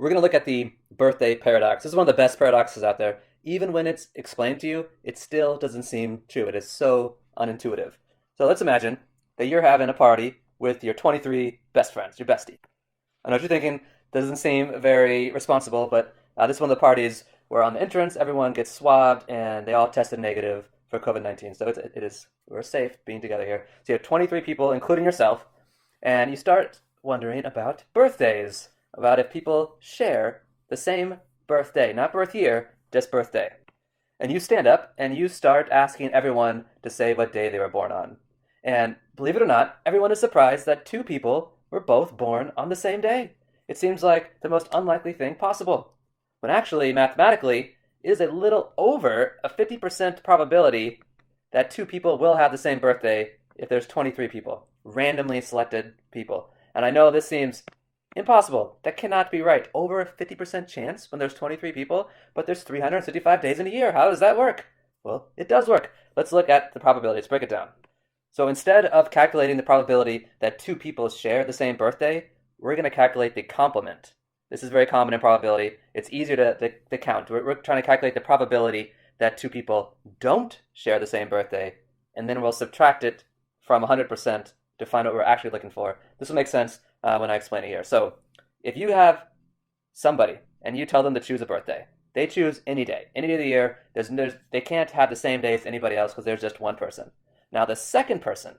We're going to look at the birthday paradox. This is one of the best paradoxes out there. Even when it's explained to you, it still doesn't seem true. It is so unintuitive. So let's imagine that you're having a party with your 23 best friends, your bestie. I know what you're thinking. Doesn't seem very responsible, but this is one of the parties where on the entrance everyone gets swabbed and they all tested negative for COVID-19. So we're safe being together here. So you have 23 people, including yourself, and you start wondering about birthdays, about if people share the same birthday, not birth year, just birthday. And you stand up and you start asking everyone to say what day they were born on. And believe it or not, everyone is surprised that two people were both born on the same day. It seems like the most unlikely thing possible, when actually, mathematically, it is a little over a 50% probability that two people will have the same birthday if there's 23 people, randomly selected people. And I know this seems impossible. That cannot be right. Over a 50% chance when there's 23 people, but there's 355 days in a year. How does that work? Well, it does work. Let's look at the probability. Let's break it down. So instead of calculating the probability that two people share the same birthday, we're going to calculate the complement. This is very common in probability. It's easier to count. We're trying to calculate the probability that two people don't share the same birthday, and then we'll subtract it from 100% to find what we're actually looking for. This will make sense when I explain it here. So if you have somebody and you tell them to choose a birthday, they choose any day of the year. They can't have the same day as anybody else because there's just one person. Now the second person,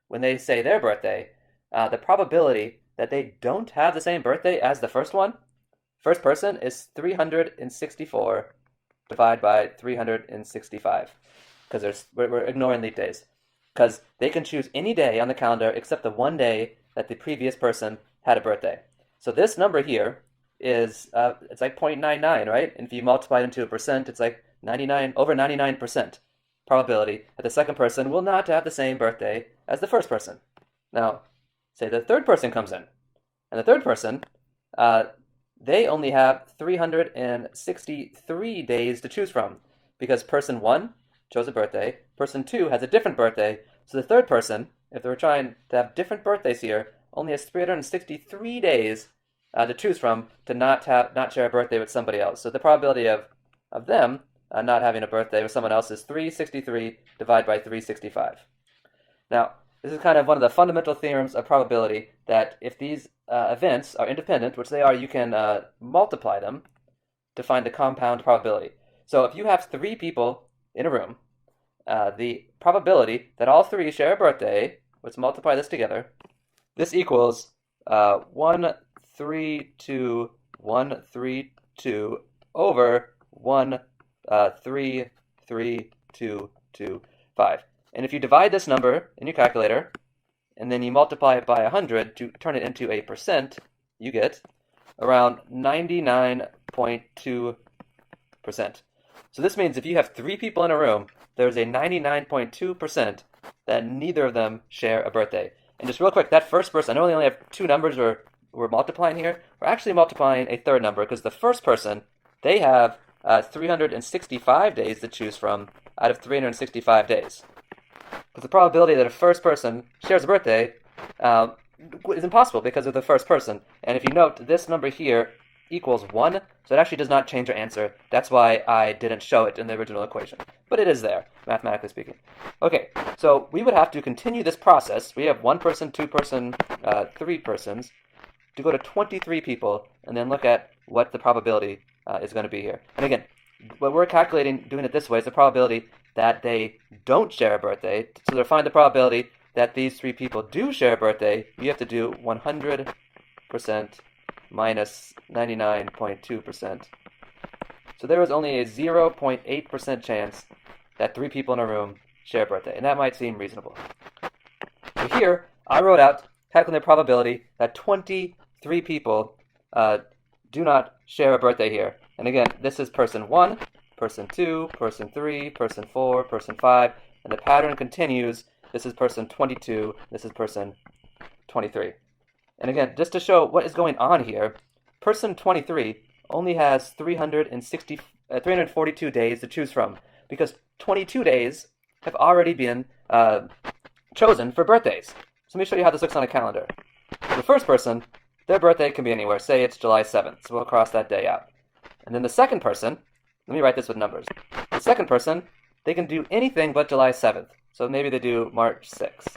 when they say their birthday, the probability that they don't have the same birthday as the first person is 364 divided by 365, because we're ignoring leap days, because they can choose any day on the calendar except the one day that the previous person had a birthday. So this number here is it's like 0.99, right? And if you multiply it into a percent, it's like 99% probability that the second person will not have the same birthday as the first person. Now, say the third person comes in, and the third person, they only have 363 days to choose from, because person one chose a birthday, person two has a different birthday, so the third person, if they were trying to have different birthdays here, only has 363 days to choose from to not share a birthday with somebody else. So the probability of them not having a birthday with someone else is 363 divided by 365. Now, this is kind of one of the fundamental theorems of probability, that if these events are independent, which they are, you can multiply them to find the compound probability. So if you have three people in a room, the probability that all three share a birthday, let's multiply this together, this equals 132 over 13325. And if you divide this number in your calculator, and then you multiply it by 100 to turn it into a percent, you get around 99.2%. So this means if you have three people in a room, there's a 99.2% that neither of them share a birthday. And just real quick, that first person, I know we only have two numbers we're multiplying here. We're actually multiplying a third number, because the first person, they have 365 days to choose from out of 365 days. Because the probability that a first person shares a birthday is impossible because of the first person. And if you note, this number here equals 1, so it actually does not change our answer. That's why I didn't show it in the original equation. But it is there, mathematically speaking. Okay, so we would have to continue this process. We have one person, two person, three persons, to go to 23 people, and then look at what the probability is going to be here. And again, what we're calculating, doing it this way, is the probability that they don't share a birthday. So to find the probability that these three people do share a birthday, you have to do 100% minus 99.2%. So there was only a 0.8% chance that three people in a room share a birthday, and that might seem reasonable. So here, I wrote out calculating the probability that 23 people do not share a birthday here. And again, this is person 1, person 2, person 3, person 4, person 5, and the pattern continues. This is person 22, this is person 23. And again, just to show what is going on here, person 23 only has 342 days to choose from, because 22 days have already been chosen for birthdays. So let me show you how this looks on a calendar. The first person, their birthday can be anywhere. Say it's July 7th, so we'll cross that day out. And then the second person, let me write this with numbers. The second person, they can do anything but July 7th. So maybe they do March 6th.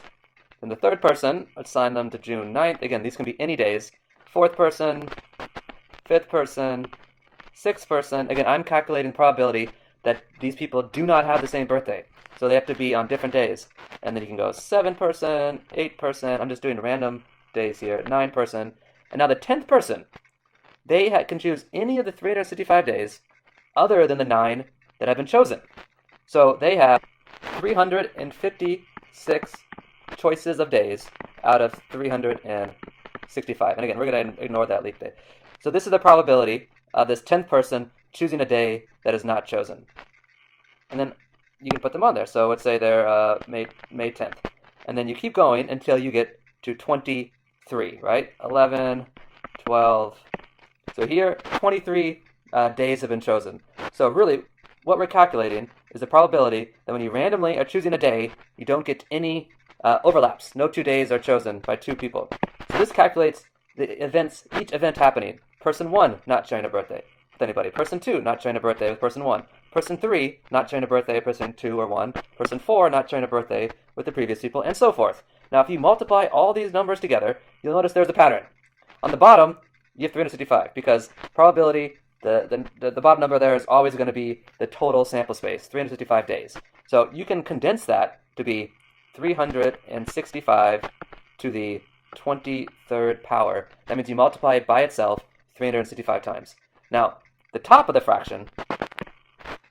Then the third person, let's assign them to June 9th. Again, these can be any days. Fourth person, fifth person, sixth person. Again, I'm calculating probability that these people do not have the same birthday. So they have to be on different days. And then you can go 7 person, 8 person. I'm just doing random days here. 9 person. And now the 10th person, they can choose any of the 365 days other than the 9 that have been chosen. So they have 356 choices of days out of 365. And again, we're going to ignore that leap day. So this is the probability of this 10th person choosing a day that is not chosen. And then you can put them on there. So let's say they're May 10th. And then you keep going until you get to 23, right? 11, 12. So here, 23 days have been chosen. So really, what we're calculating is the probability that when you randomly are choosing a day, you don't get any overlaps. No 2 days are chosen by 2 people. So this calculates the events, each event happening. Person 1 not sharing a birthday with anybody. Person 2 not sharing a birthday with person 1. Person 3 not sharing a birthday with person 2 or 1. Person 4 not sharing a birthday with the previous people, and so forth. Now, if you multiply all these numbers together, you'll notice there's a pattern. On the bottom, you have 365 because probability, the bottom number there is always going to be the total sample space, 365 days. So you can condense that to be 365 to the 23rd power. That means you multiply it by itself 365 times. Now, the top of the fraction,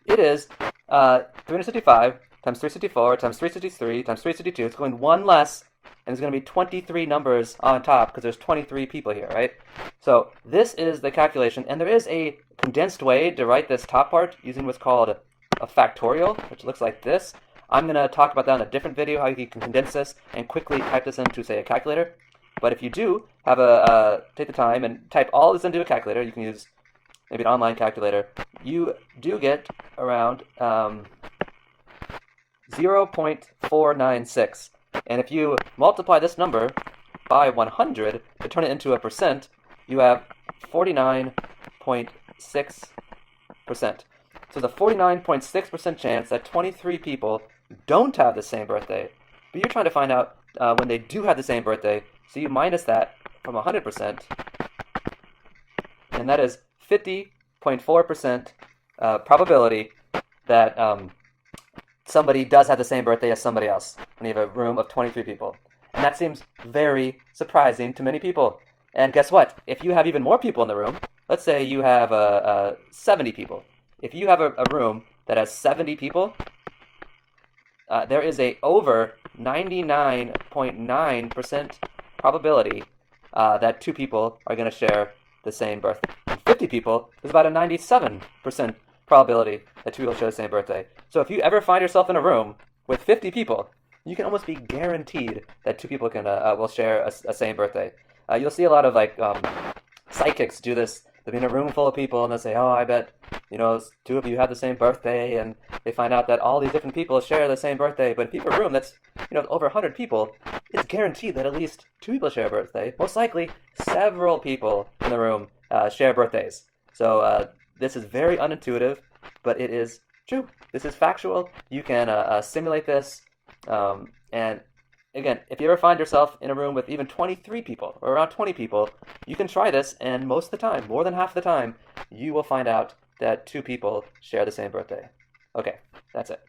it is 365 times 364 times 363 times 362. It's going one less, and there's going to be 23 numbers on top because there's 23 people here, right? So this is the calculation, and there is a condensed way to write this top part using what's called a factorial, which looks like this. I'm going to talk about that in a different video, how you can condense this and quickly type this into, say, a calculator. But if you do have take the time and type all this into a calculator, you can use maybe an online calculator, you do get around 0.496. And if you multiply this number by 100 to turn it into a percent, you have 49.6%. So the 49.6% chance that 23 people don't have the same birthday, but you're trying to find out when they do have the same birthday, so you minus that from 100%, and that is 50.4% probability that somebody does have the same birthday as somebody else when you have a room of 23 people. And that seems very surprising to many people. And guess what? If you have even more people in the room, let's say you have 70 people. If you have a room that has 70 people, there is a over 99.9% probability that 2 people are going to share the same birthday. 50 people, there's about a 97% probability that 2 people share the same birthday. So if you ever find yourself in a room with 50 people, you can almost be guaranteed that 2 people will share a same birthday. You'll see a lot of psychics do this. They'll be in a room full of people and they'll say, "Oh, I bet 2 of you have the same birthday," and they find out that all these different people share the same birthday. But if you have a room that's over 100 people, it's guaranteed that at least 2 people share a birthday. Most likely, several people in the room share birthdays. So this is very unintuitive, but it is true. This is factual. You can simulate this. And again, if you ever find yourself in a room with even 23 people or around 20 people, you can try this, and most of the time, more than half the time, you will find out that 2 people share the same birthday. Okay, that's it.